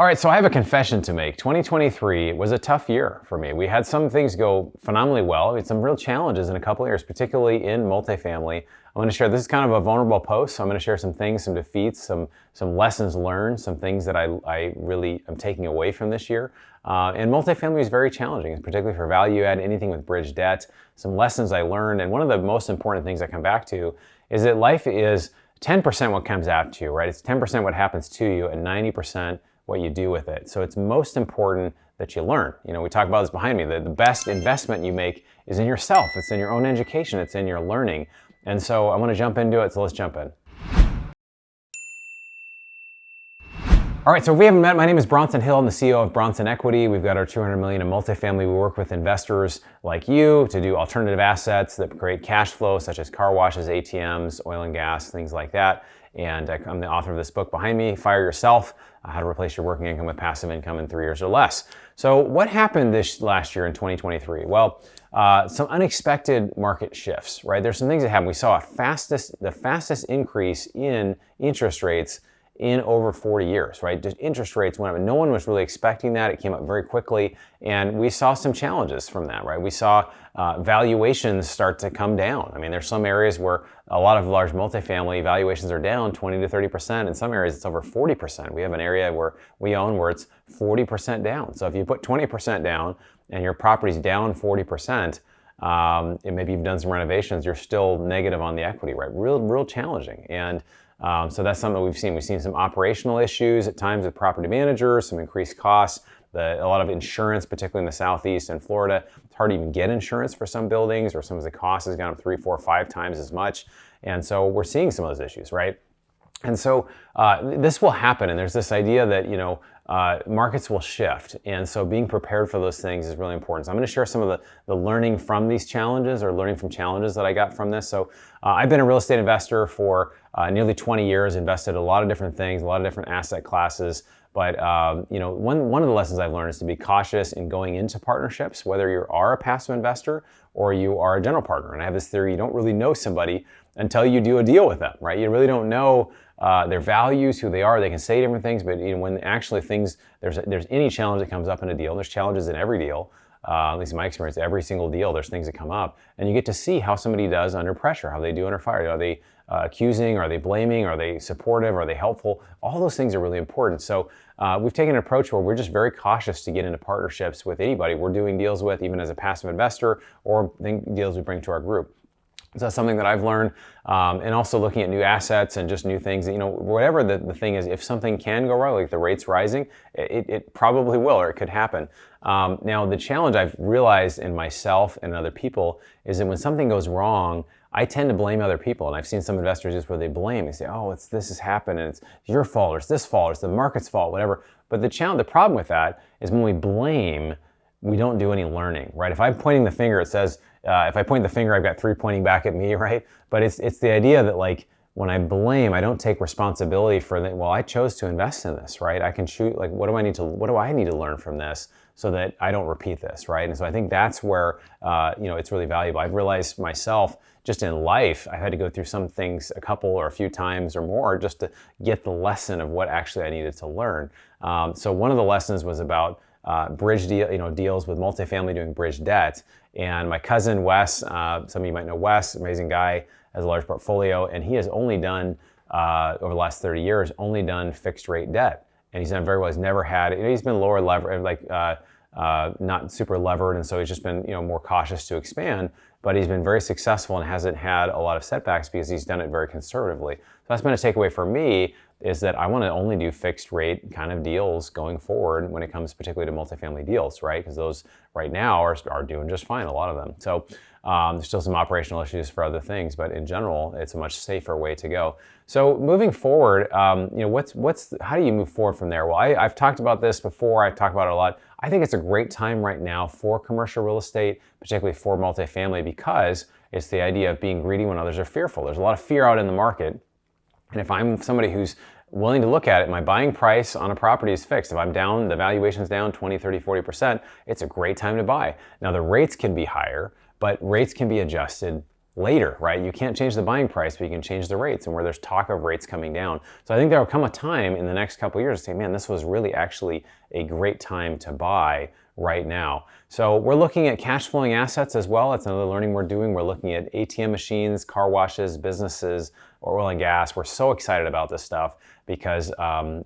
All right, so I have a confession to make. 2023 was a tough year for me. We had some things go phenomenally well. We had some real challenges in a couple of areas, particularly in multifamily. I'm going to share, this is kind of a vulnerable post, so I'm going to share some things, some defeats, some lessons learned, some things that I really am taking away from this year. And multifamily is very challenging, particularly for value add, anything with bridge debt, some lessons I learned. And one of the most important things I come back to is that life is 10% what comes at you, right? It's 10% what happens to you and 90% what you do with it. So it's most important that you learn. You know, we talk about this behind me. The best investment you make is in yourself. It's in your own education. It's in your learning. And so I want to jump into it. So let's jump in. All right, so if we haven't met, my name is Bronson Hill. I'm the CEO of Bronson Equity. We've got our $200 million in multifamily. We work with investors like you to do alternative assets that create cash flow, such as car washes, ATMs, oil and gas, things like that. And I'm the author of this book behind me, Fire Yourself, How to Replace Your Working Income with Passive Income in 3 years or less. So what happened this last year in 2023? Well, some unexpected market shifts, right? There's some things that happened. We saw the fastest increase in interest rates in over 40 years, right? Just interest rates went up. No one was really expecting that. It came up very quickly, and we saw some challenges from that, right? We saw valuations start to come down. I mean, there's some areas where a lot of large multifamily valuations are down 20 to 30%. In some areas, it's over 40%. We have an area where we own where it's 40% down. So if you put 20% down and your property's down 40%, and maybe you've done some renovations, you're still negative on the equity, right? Real challenging. And so that's something we've seen. We've seen some operational issues at times with property managers, some increased costs, a lot of insurance, particularly in the Southeast and Florida. It's hard to even get insurance for some buildings, or some of the cost has gone up 3, 4, 5 times as much. And so we're seeing some of those issues, right? And so this will happen, and there's this idea that, markets will shift. And so being prepared for those things is really important. So I'm going to share some of the learning from these challenges, or learning from challenges that I got from this. So I've been a real estate investor for nearly 20 years, invested a lot of different things, a lot of different asset classes. But one of the lessons I've learned is to be cautious in going into partnerships, whether you are a passive investor or you are a general partner. And I have this theory: you don't really know somebody until you do a deal with them, right? You really don't know their values, who they are. They can say different things, but when actually there's any challenge that comes up in a deal, there's challenges in every deal. At least in my experience, every single deal, there's things that come up, and you get to see how somebody does under pressure, how they do under fire. Are they accusing? Are they blaming? Are they supportive? Are they helpful? All those things are really important. So we've taken an approach where we're just very cautious to get into partnerships with anybody we're doing deals with, even as a passive investor, or deals we bring to our group. So that's something that I've learned, and also looking at new assets and just new things. Whatever the thing is, if something can go wrong, like the rates rising, it probably will, or it could happen. Now, the challenge I've realized in myself and other people is that when something goes wrong, I tend to blame other people. And I've seen some investors just where they blame. They say, oh, this has happened, and it's your fault, or it's this fault, or it's the market's fault, whatever. But the problem with that is when we blame, we don't do any learning, right? If I'm pointing the finger, it says, if I point the finger, I've got 3 pointing back at me, right? But it's the idea that, like, when I blame, I don't take responsibility for that. Well, I chose to invest in this, right? I can choose, like, what do I need to learn from this so that I don't repeat this, right? And so I think that's where, it's really valuable. I've realized myself, just in life, I've had to go through some things a couple or a few times or more just to get the lesson of what actually I needed to learn. So one of the lessons was about bridge deals with multifamily, doing bridge debt. And my cousin Wes, some of you might know Wes, amazing guy, has a large portfolio, and he has only done, over the last 30 years, only done fixed rate debt. And he's done very well. He's never had, he's been lower levered, not super levered, and so he's just been more cautious to expand. But he's been very successful and hasn't had a lot of setbacks because he's done it very conservatively. So that's been a takeaway for me, is that I want to only do fixed rate kind of deals going forward when it comes particularly to multifamily deals, right? Because those right now are doing just fine, a lot of them. So there's still some operational issues for other things, but in general, it's a much safer way to go. So moving forward, how do you move forward from there? Well, I've talked about this before. I've talked about it a lot. I think it's a great time right now for commercial real estate, particularly for multifamily, because it's the idea of being greedy when others are fearful. There's a lot of fear out in the market. And if I'm somebody who's willing to look at it, my buying price on a property is fixed. If I'm down, the valuation's down 20, 30, 40%, it's a great time to buy. Now, the rates can be higher, but rates can be adjusted later, right? You can't change the buying price, but you can change the rates, and where there's talk of rates coming down. So I think there will come a time in the next couple of years to say, man, this was really actually a great time to buy right now. So we're looking at cash flowing assets as well. That's another learning we're doing. We're looking at ATM machines, car washes, businesses, oil and gas. We're so excited about this stuff because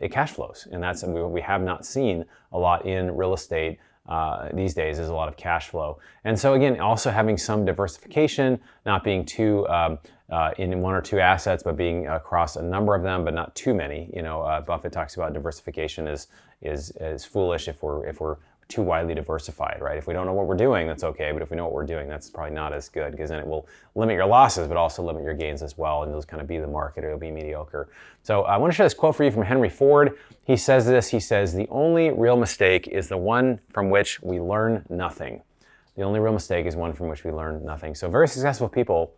it cash flows, and that's we have not seen a lot in real estate these days. Is a lot of cash flow. And so again, also having some diversification, not being too in one or two assets, but being across a number of them, but not too many. You know, Buffett talks about diversification is foolish if we're too widely diversified, right? If we don't know what we're doing, that's okay, but if we know what we're doing, that's probably not as good, because then it will limit your losses, but also limit your gains as well, and it'll kind of be the market, or it'll be mediocre. So I want to share this quote for you from Henry Ford. He says this, he says, "The only real mistake is the one from which we learn nothing." The only real mistake is one from which we learn nothing. So very successful people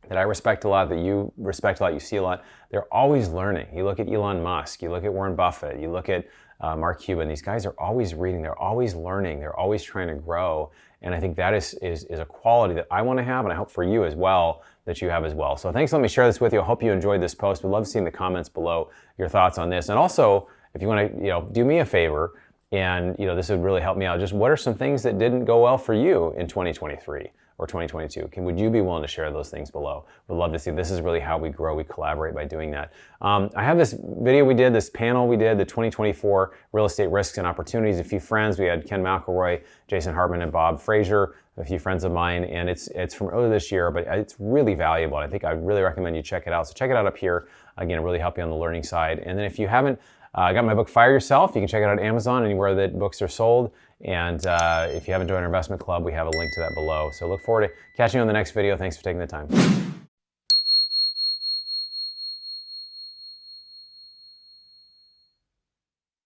that I respect a lot, that you respect a lot, you see a lot, they're always learning. You look at Elon Musk, you look at Warren Buffett, you look at Mark Cuban. These guys are always reading, they're always learning, they're always trying to grow. And I think that is a quality that I want to have, and I hope for you as well, that you have as well. So thanks for letting me share this with you. I hope you enjoyed this post. We'd love to see in the comments below your thoughts on this. And also, if you want to, do me a favor, and this would really help me out. Just what are some things that didn't go well for you in 2023 or 2022? Would you be willing to share those things below? We'd love to see. This is really how we grow. We collaborate by doing that. I have this video we did, this panel we did, the 2024 real estate risks and opportunities. A few friends. We had Ken McElroy, Jason Hartman, and Bob Frazier, a few friends of mine, and it's from earlier this year, but it's really valuable. I think I really recommend you check it out. So check it out up here. Again, it really help you on the learning side. And then if you haven't got my book, Fire Yourself, you can check it out on Amazon, anywhere that books are sold. And if you haven't joined our investment club, we have a link to that below. So look forward to catching you on the next video. Thanks for taking the time.